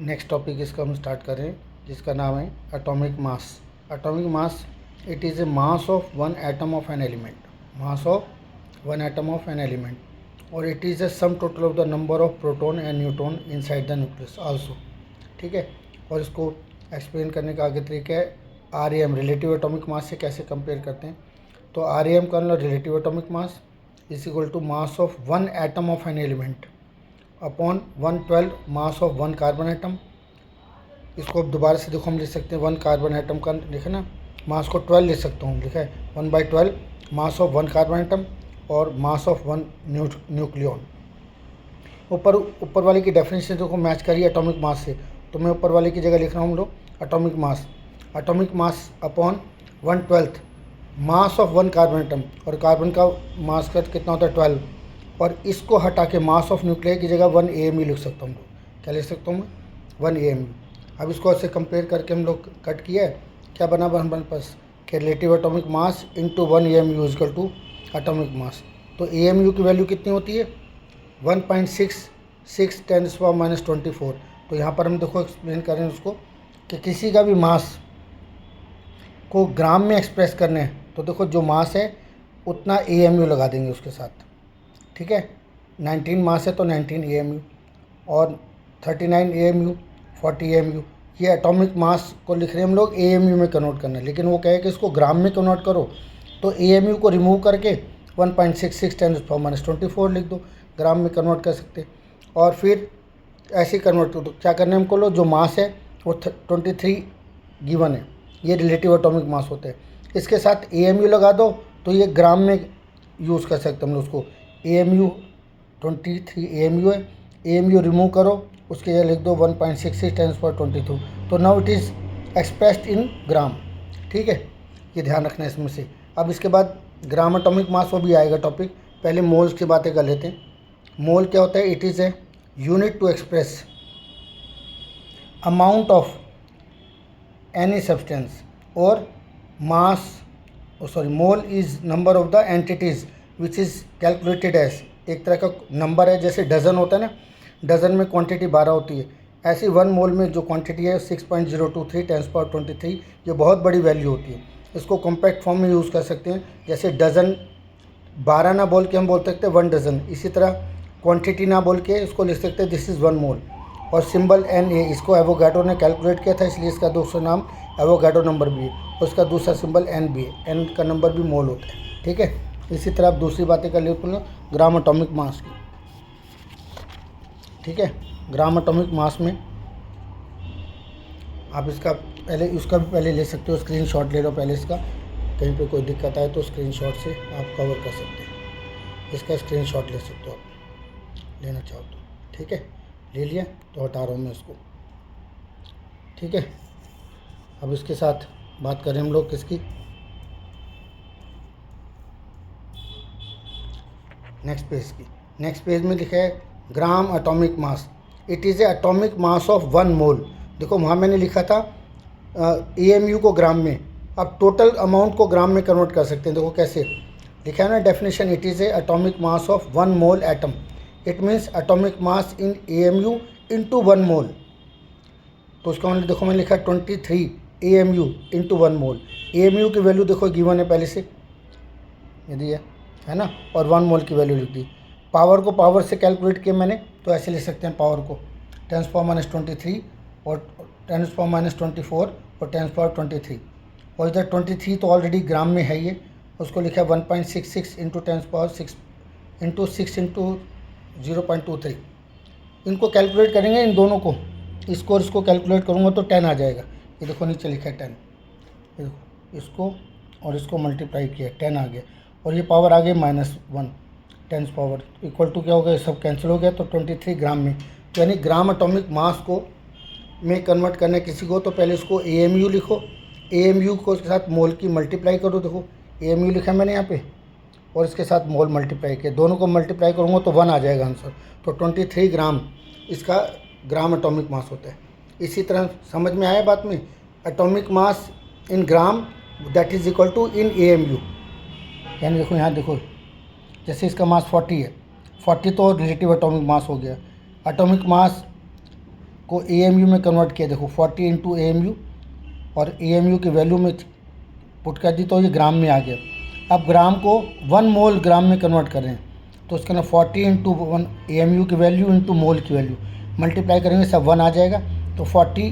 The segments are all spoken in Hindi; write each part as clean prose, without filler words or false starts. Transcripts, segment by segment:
नेक्स्ट टॉपिक इसका हम स्टार्ट करें जिसका नाम है atomic mass. Atomic mass it is a mass of one atom of an element, mass of one atom of an element, और it is a sum total of the number of proton and neutron inside the nucleus also. ठीक है, और इसको एक्सप्लेन करने का आगे तरीका है RAM, रिलेटिव एटॉमिक मास से कैसे कंपेयर करते हैं। तो RAM का मतलब relative atomic mass is equal to mass of one atom of an element upon 112 mass of one carbon atom. इसको अब दोबारा से देखो हम लिख सकते हैं, वन कार्बन एटम का लिखा ना, मास को 12 लिख सकता हूँ, लिखा है 1/12 मास ऑफ वन कार्बन एटम और मास ऑफ वन न्यूक्लियन। ऊपर वाले की डेफिनेशन देखो मैच करिए एटॉमिक मास से, तो मैं ऊपर वाले की जगह लिख रहा हूँ हम लोग atomic mass upon 1/12 mass of one carbon atom, और कार्बन का मास का कितना होता है 12, और इसको हटा के मास ऑफ न्यूक्लियर की जगह 1 AMU लिख सकता हूँ। क्या लिख सकता हूँ मैं? 1 AMU। अब इसको ऐसे कंपेयर करके हम लोग कट किया है, क्या बना हमारे पास कि relative atomic mass into 1 AMU equal to atomic mass. तो AMU की वैल्यू कितनी होती है? 1.66 × 10⁻²4। तो यहाँ पर हम देखो एक्सप्लेन करें उसको कि किसी का भी मास को ग्राम में एक्सप्रेस करने हैं, तो देखो जो मास है उतना AMU लगा देंगे उसके साथ। ठीक है, 19 मास है तो 19 AMU, और 39 AMU, 40 AMU। ये एटॉमिक मास को लिख रहे हैं हम लोग AMU में कन्वर्ट करना है, लेकिन वो कहे कि इसको ग्राम में कन्वर्ट करो, तो AMU को रिमूव करके 1.66 × 10⁻²4 लिख दो, ग्राम में कन्वर्ट कर सकते। और फिर ऐसे कन्वर्ट कर दो, क्या करना है हमको, लो जो मास है वो 23 गिवन है, ये रिलेटिव एटॉमिक मास होते हैं। इसके साथ AMU लगा दो तो ये ग्राम में यूज़ कर सकते हम लोग उसको। AMU 23 AMU है, AMU रिमूव करो, उसके लिए लिख दो 1.66 × 10⁻²2। तो now it is expressed in gram. ठीक है, ये ध्यान रखना है इसमें से। अब इसके बाद ग्राम एटॉमिक मास वो भी आएगा टॉपिक, पहले मोल्स की बातें कर लेते हैं। मोल क्या होता है? It is a unit to express amount of any substance और mass, mole is number of the entities which is calculated as, एक तरह का नंबर है, जैसे डज़न होता है ना, डज़न में क्वांटिटी 12 होती है, ऐसी 1 मोल में जो क्वांटिटी है 6.023 × 10⁻23, ये बहुत बड़ी वैल्यू होती है। इसको कॉम्पैक्ट फॉर्म में यूज़ कर सकते हैं, जैसे डज़न 12 ना बोल के हम बोल सकते हैं 1 डज़न। इसी तरह क्वांटिटी ना बोल के इसको लिख सकते हैं दिस इज़ 1 मोल। और सिंबल Na, इसको एवोगाड्रो ने कैलकुलेट किया था, इसलिए इसका दूसरा नाम एवोगाड्रो नंबर भी है, और उसका दूसरा सिंबल N भी है, N का नंबर भी मोल होता है। ठीक है, इसी तरह आप दूसरी बातें कर लीजिए ग्राम एटॉमिक मास की। ठीक है, ग्राम एटॉमिक मास में आप इसका पहले, उसका भी पहले ले सकते हो, स्क्रीनशॉट ले लो पहले इसका, कहीं पे कोई दिक्कत आए तो स्क्रीनशॉट से आप कवर कर सकते हैं, इसका स्क्रीनशॉट ले सकते हो आप, लेना चाहो तो। ठीक है, ले लिया तो हटा रहा हूँ मैं इसको। ठीक है, अब इसके साथ बात करें हम लोग किसकी, नेक्स्ट पेज की। नेक्स्ट पेज में लिखा है gram atomic mass, it is A atomic mass of 1 मोल। देखो वहाँ मैंने लिखा था AMU को ग्राम में, अब टोटल अमाउंट को ग्राम में कन्वर्ट कर सकते हैं। देखो कैसे लिखा है ना definition, it is A atomic mass of 1 mole atom, it means atomic mass in AMU into 1 मोल। तो उसका मतलब देखो मैंने लिखा 23 AMU इंटू 1 मोल। AMU की वैल्यू देखो गिवन है पहले से, यदि है ना, और 1 मोल की वैल्यू लिख दी। पावर को पावर से कैलकुलेट किया मैंने, तो ऐसे लिख सकते हैं पावर को 10⁻23 और 10⁻24 और 10⁻23, और इधर 23 तो ऑलरेडी ग्राम में है, ये उसको लिखा 1.66 × 10⁻6 इंटू 6 × 0.23। इनको कैलकुलेट करेंगे इन दोनों को, इसको और इसको कैलकुलेट करूँगा तो 10 आ जाएगा। ये देखो नीचे लिखा है 10, ये देखो इसको और इसको मल्टीप्लाई किया 10 आ गया, और ये पावर आ गई -1, 10 पावर इक्वल टू क्या हो गया, सब कैंसिल हो गया, तो 23 ग्राम में। यानी ग्राम एटॉमिक मास को में कन्वर्ट करना किसी को, तो पहले इसको AMU लिखो, AMU को इसके साथ मोल की मल्टीप्लाई करो। देखो AMU लिखा मैंने यहाँ पे, और इसके साथ मोल मल्टीप्लाई किया, दोनों को मल्टीप्लाई करूँगा तो 1 आ जाएगा आंसर। तो 23 ग्राम इसका ग्राम एटॉमिक मास होता है। इसी तरह समझ में आया बात में, atomic mass in gram that is equal to in AMU। यानी देखो यहाँ देखो, जैसे इसका मास 40 है, 40 तो रिलेटिव एटॉमिक मास हो गया। एटॉमिक मास को AMU में कन्वर्ट किया, देखो 40 इंटू AMU, और AMU की वैल्यू में पुट कर दी तो ये ग्राम में आ गया। अब ग्राम को 1 मोल ग्राम में कन्वर्ट कर रहे हैं, तो उसके अंदर 40 इंटू 1 AMU की वैल्यू इंटू मोल की वैल्यू मल्टीप्लाई करेंगे, सब 1 आ जाएगा, तो 40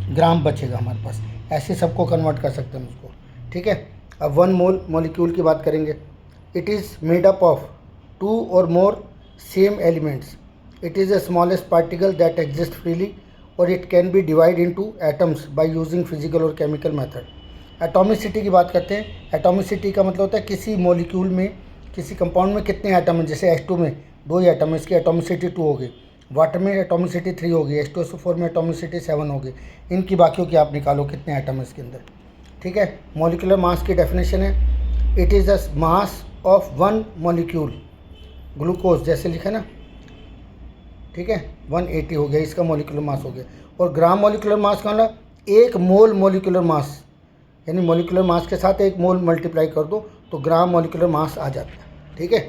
ग्राम बचेगा हमारे पास। ऐसे सबको कन्वर्ट कर सकते हैं उसको, ठीक है। अब 1 मोल मॉलिक्यूल की बात करेंगे। It is made up of 2 और more same elements. It is the smallest particle that exist freely, और it can be divide into atoms by using physical और केमिकल मेथड। एटॉमिसिटी की बात करते हैं। एटॉमिसिटी का मतलब होता है किसी मॉलिक्यूल में, किसी कंपाउंड में कितने एटम हैं। जैसे H2 में 2 ही एटम है, इसकी एटॉमिसिटी 2 हो गई। वाटर में एटॉमिसिटी 3 हो गई, H2SO4 में एटॉमिसिटी 7 हो गई। इनकी बाकियों की आप निकालो कितने एटम है इसके अंदर, ठीक है। मॉलिक्यूलर मास की डेफिनेशन है, it is the mass of 1 molecule. Glucose जैसे लिखा ना, ठीक है, 180 हो गया, इसका मॉलिक्यूलर मास हो गया। और ग्राम मॉलिक्यूलर मास का मतलब 1 मोल मॉलिक्यूलर मास, यानी मॉलिक्यूलर मास के साथ 1 मोल मल्टीप्लाई कर दो तो ग्राम मॉलिक्यूलर मास आ जाता है, ठीक है।